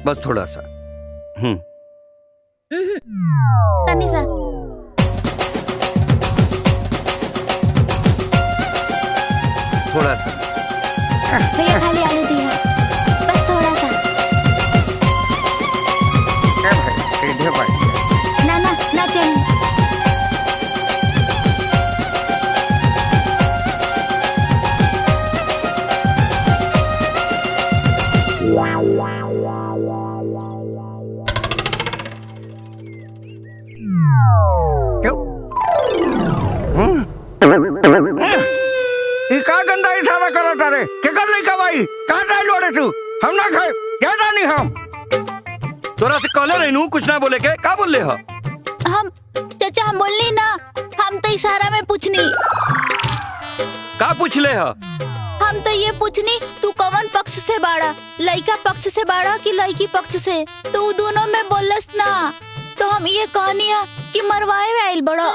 बस थोड़ा सा। तनी सा। थोड़ा सा भैया खाली आलू दिया, बस थोड़ा सा। सीधे बैठ जा। ना ना ना चल। का गंदा इशारा करो तारे के कर नहीं का भाई कहां डाल लोड़े तू हम ना खाए ज्यादा नहीं हम तोरा से कहले रहनू कुछ ना बोले के का बोल ले हो हम चाचा हम बोलनी ना, हम तो इशारा में पूछनी। का पूछ ले हो हम तो ये पूछनी तू कौन पक्ष से बाड़ा, लड़का पक्ष से बाड़ा कि लड़की पक्ष से, तू दोनों में बोलस ना तो हम ये कहनी है कि मरवाए में आइल बड़ो।